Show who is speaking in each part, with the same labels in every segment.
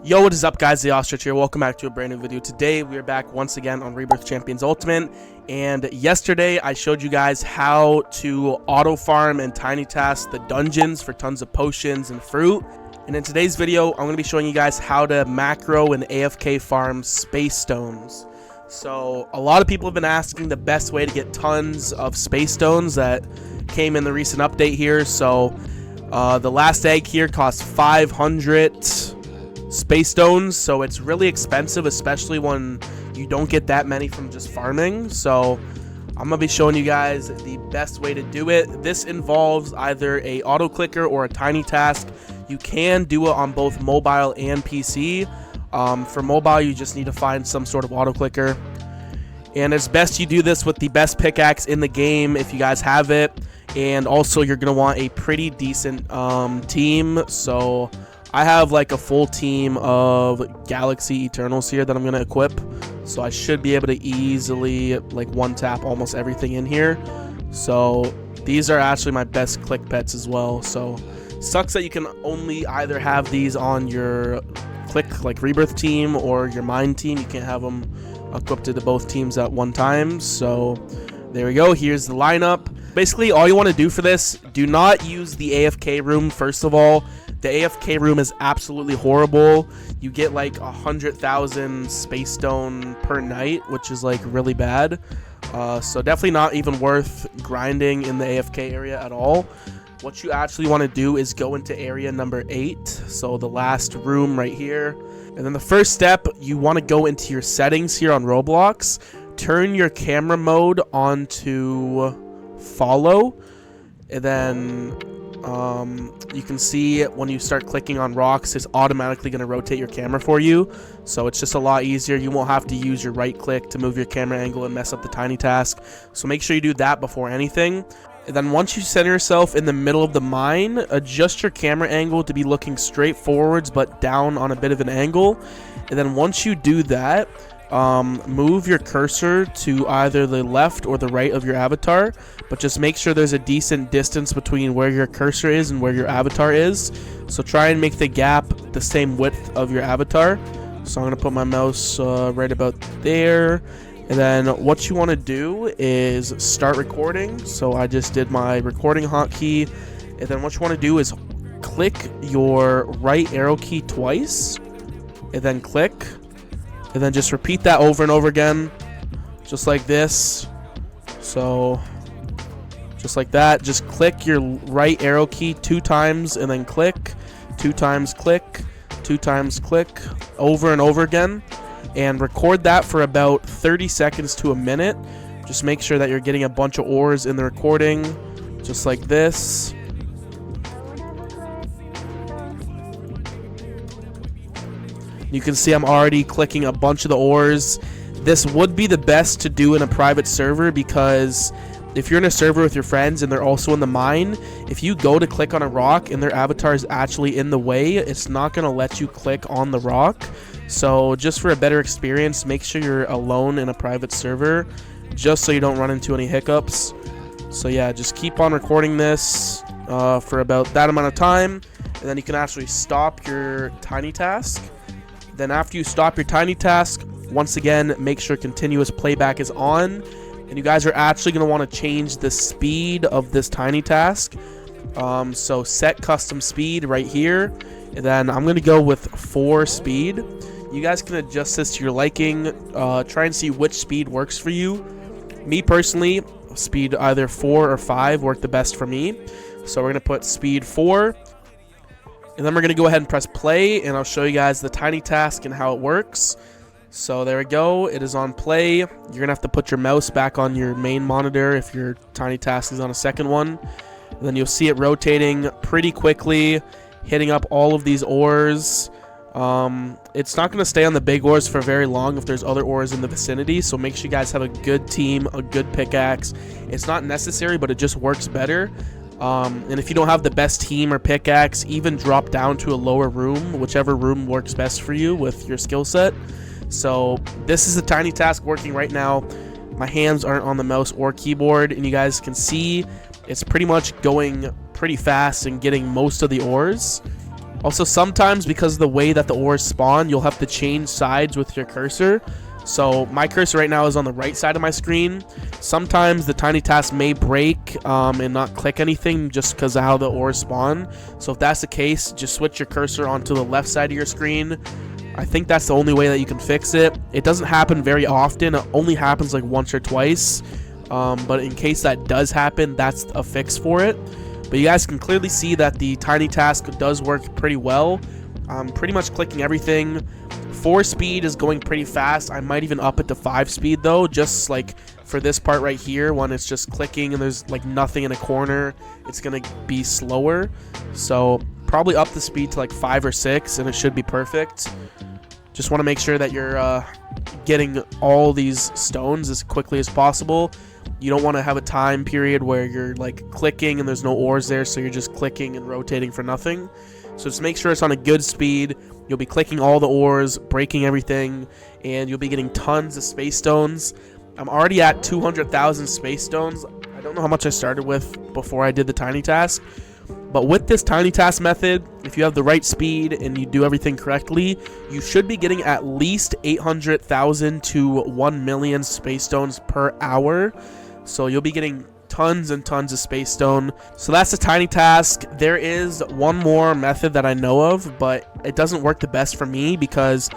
Speaker 1: Yo, what is up, guys? The Ostrich here. Welcome back to a brand new video. Today we are back once again on Rebirth Champions Ultimate, and yesterday I showed you guys how to auto farm and tiny task the dungeons for tons of potions and fruit. And in today's video I'm going to be showing you guys how to macro and AFK farm space stones. So a lot of people have been asking the best way to get tons of space stones that came in the recent update here. So the last egg here costs 500 space stones, so it's really expensive, especially when you don't get that many from just farming. So I'm gonna be showing you guys the best way to do it. This involves either a auto clicker or a tiny task. You can do it on both mobile and PC. For mobile, you just need to find some sort of auto clicker, and it's best you do this with the best pickaxe in the game if you guys have it. And also you're gonna want a pretty decent team. So I have like a full team of Galaxy Eternals here that I'm gonna equip, so I should be able to easily like one tap almost everything in here. So these are actually my best click pets as well. So sucks that you can only either have these on your click like Rebirth team or your mine team. You can't have them equipped to both teams at one time. So there we go. Here's the lineup. Basically all you want to do for this, do not use the AFK room. First of all, the AFK room is absolutely horrible. You get like 100,000 space stone per night, which is like really bad. So definitely not even worth grinding in the AFK area at all. What you actually want to do is go into area number 8, so the last room right here. And then the first step, you want to go into your settings here on Roblox, turn your camera mode onto follow, and then you can see when you start clicking on rocks, it's automatically going to rotate your camera for you. So it's just a lot easier. You won't have to use your right click to move your camera angle and mess up the tiny task. So make sure you do that before anything. And then once you center yourself in the middle of the mine, adjust your camera angle to be looking straight forwards but down on a bit of an angle. And then once you do that, move your cursor to either the left or the right of your avatar, but just make sure there's a decent distance between where your cursor is and where your avatar is. So try and make the gap the same width of your avatar. So I'm going to put my mouse right about there. And then what you want to do is start recording. So I just did my recording hotkey. And then what you want to do is click your right arrow key twice, and then click. And then just repeat that over and over again, just like this. So just like that, just click your right arrow key 2 times and then click, 2 times click, 2 times click, over and over again, and record that for about 30 seconds to a minute. Just make sure that you're getting a bunch of ores in the recording, just like this. You can see I'm already clicking a bunch of the ores. This would be the best to do in a private server, because if you're in a server with your friends and they're also in the mine, if you go to click on a rock and their avatar is actually in the way, it's not going to let you click on the rock. So just for a better experience, make sure you're alone in a private server, just so you don't run into any hiccups. So yeah, just keep on recording this for about that amount of time, and then you can actually stop your tiny task. Then after you stop your tiny task, once again, make sure continuous playback is on. And you guys are actually going to want to change the speed of this tiny task. So set custom speed right here. And then I'm going to go with 4 speed. You guys can adjust this to your liking. Try and see which speed works for you. Me personally, speed either 4 or 5 work the best for me. So we're going to put speed 4. And then we're going to go ahead and press play, and I'll show you guys the tiny task and how it works. So there we go. It is on play. You're going to have to put your mouse back on your main monitor if your tiny task is on a second one. And then you'll see it rotating pretty quickly, hitting up all of these ores. It's not going to stay on the big ores for very long if there's other ores in the vicinity. So make sure you guys have a good team, a good pickaxe. It's not necessary, but it just works better. And if you don't have the best team or pickaxe, even drop down to a lower room, whichever room works best for you with your skill set. So this is the tiny task working right now. My hands aren't on the mouse or keyboard, and you guys can see it's pretty much going pretty fast and getting most of the ores. Also, sometimes because of the way that the ores spawn, you'll have to change sides with your cursor. So my cursor right now is on the right side of my screen. Sometimes the tiny task may break and not click anything just because of how the ores spawn. So if that's the case, just switch your cursor onto the left side of your screen. I think that's the only way that you can fix it. It doesn't happen very often. It only happens like once or twice. But in case that does happen, that's a fix for it. But you guys can clearly see that the tiny task does work pretty well. I'm pretty much clicking everything. 4 speed is going pretty fast. I might even up it to 5 speed though, just like for this part right here when it's just clicking and there's like nothing in a corner, it's gonna be slower. So probably up the speed to like 5 or 6 and it should be perfect. Just want to make sure that you're getting all these stones as quickly as possible. You don't want to have a time period where you're like clicking and there's no ores there, so you're just clicking and rotating for nothing. So just make sure it's on a good speed. You'll be clicking all the ores, breaking everything, and you'll be getting tons of space stones. I'm already at 200,000 space stones. I don't know how much I started with before I did the tiny task, but with this tiny task method, if you have the right speed and you do everything correctly, you should be getting at least 800,000 to 1 million space stones per hour. So you'll be getting tons and tons of space stone. So that's the tiny task. There is one more method that I know of, but it doesn't work the best for me because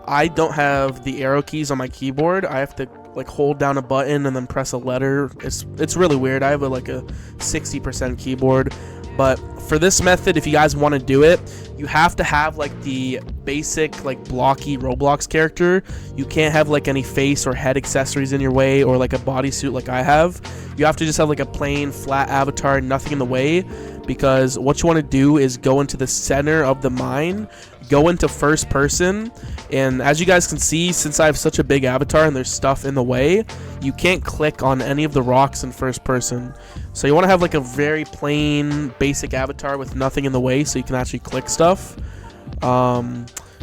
Speaker 1: I don't have the arrow keys on my keyboard. I have to like hold down a button and then press a letter. It's really weird. I have like a 60% keyboard. But for this method, if you guys want to do it, you have to have like the basic like blocky Roblox character. You can't have like any face or head accessories in your way or like a bodysuit like I have. You have to just have like a plain flat avatar, nothing in the way, because what you want to do is go into the center of the mine, go into first person, and as you guys can see, since I have such a big avatar and there's stuff in the way, you can't click on any of the rocks in first person. So you want to have like a very plain basic avatar with nothing in the way so you can actually click stuff.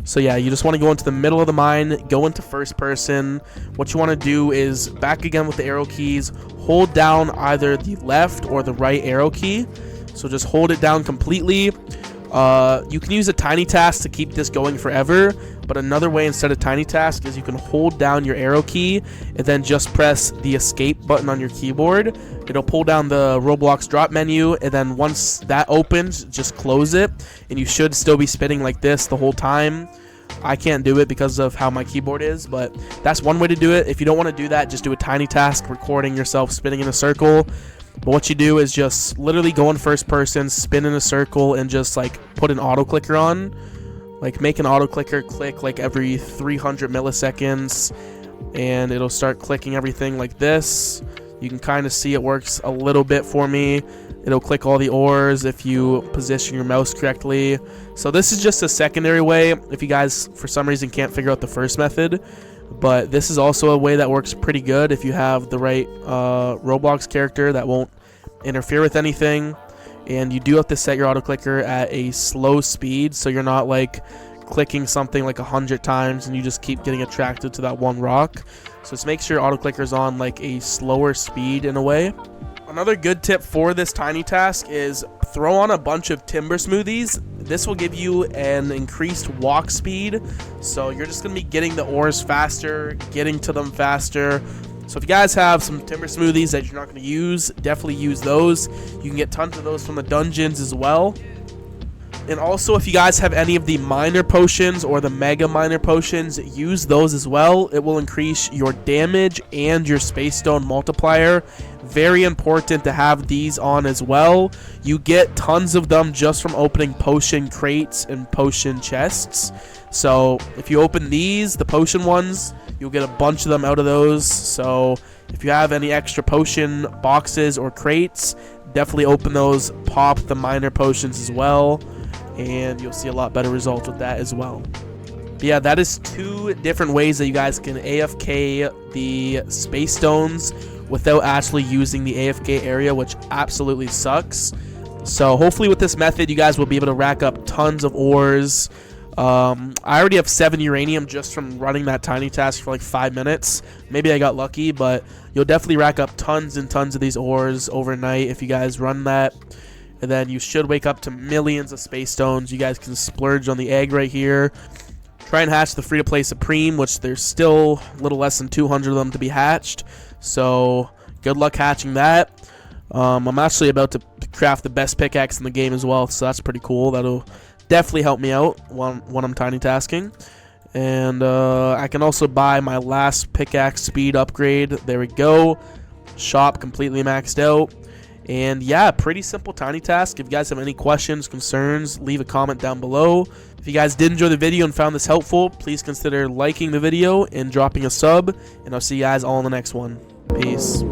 Speaker 1: So yeah, you just want to go into the middle of the mine, go into first person. What you want to do is back again with the arrow keys, hold down either the left or the right arrow key. So just hold it down completely. You can use a tiny task to keep this going forever, but another way instead of tiny task is you can hold down your arrow key and then just press the escape button on your keyboard. It'll pull down the Roblox drop menu, and then once that opens, just close it, and you should still be spinning like this the whole time. I can't do it because of how my keyboard is, but that's one way to do it. If you don't want to do that, just do a tiny task recording yourself spinning in a circle. But what you do is just literally go in first person, spin in a circle, and just like put an auto clicker on. Like make an auto clicker click like every 300 milliseconds, and it'll start clicking everything like this. You can kind of see it works a little bit for me. It'll click all the ores if you position your mouse correctly. So this is just a secondary way if you guys for some reason can't figure out the first method. But this is also a way that works pretty good if you have the right Roblox character that won't interfere with anything. And you do have to set your auto clicker at a slow speed, so you're not like clicking something like 100 times and you just keep getting attracted to that one rock. So just make sure your auto clicker is on like a slower speed in a way. Another good tip for this tiny task is throw on a bunch of timber smoothies. This will give you an increased walk speed, so you're just going to be getting the ores faster, getting to them faster. So if you guys have some timber smoothies that you're not going to use, definitely use those. You can get tons of those from the dungeons as well. And also, if you guys have any of the minor potions or the mega minor potions, use those as well. It will increase your damage and your space stone multiplier. Very important to have these on as well. You get tons of them just from opening potion crates and potion chests. So if you open these, the potion ones, you'll get a bunch of them out of those. So if you have any extra potion boxes or crates, definitely open those, pop the minor potions as well, and you'll see a lot better results with that as well. But yeah, that is 2 different ways that you guys can AFK the space stones without actually using the AFK area, which absolutely sucks. So hopefully with this method, you guys will be able to rack up tons of ores. I already have 7 uranium just from running that tiny task for like 5 minutes. Maybe I got lucky, but you'll definitely rack up tons and tons of these ores overnight if you guys run that. and then you should wake up to millions of space stones. You guys can splurge on the egg right here. Try and hatch the free-to-play Supreme, which there's still a little less than 200 of them to be hatched. So good luck hatching that. I'm actually about to craft the best pickaxe in the game as well, so that's pretty cool. That'll definitely help me out when I'm tiny tasking. And I can also buy my last pickaxe speed upgrade. There we go. Shop completely maxed out. And yeah, pretty simple tiny task. If you guys have any questions, concerns, leave a comment down below. If you guys did enjoy the video and found this helpful, please consider liking the video and dropping a sub. And I'll see you guys all in the next one. Peace.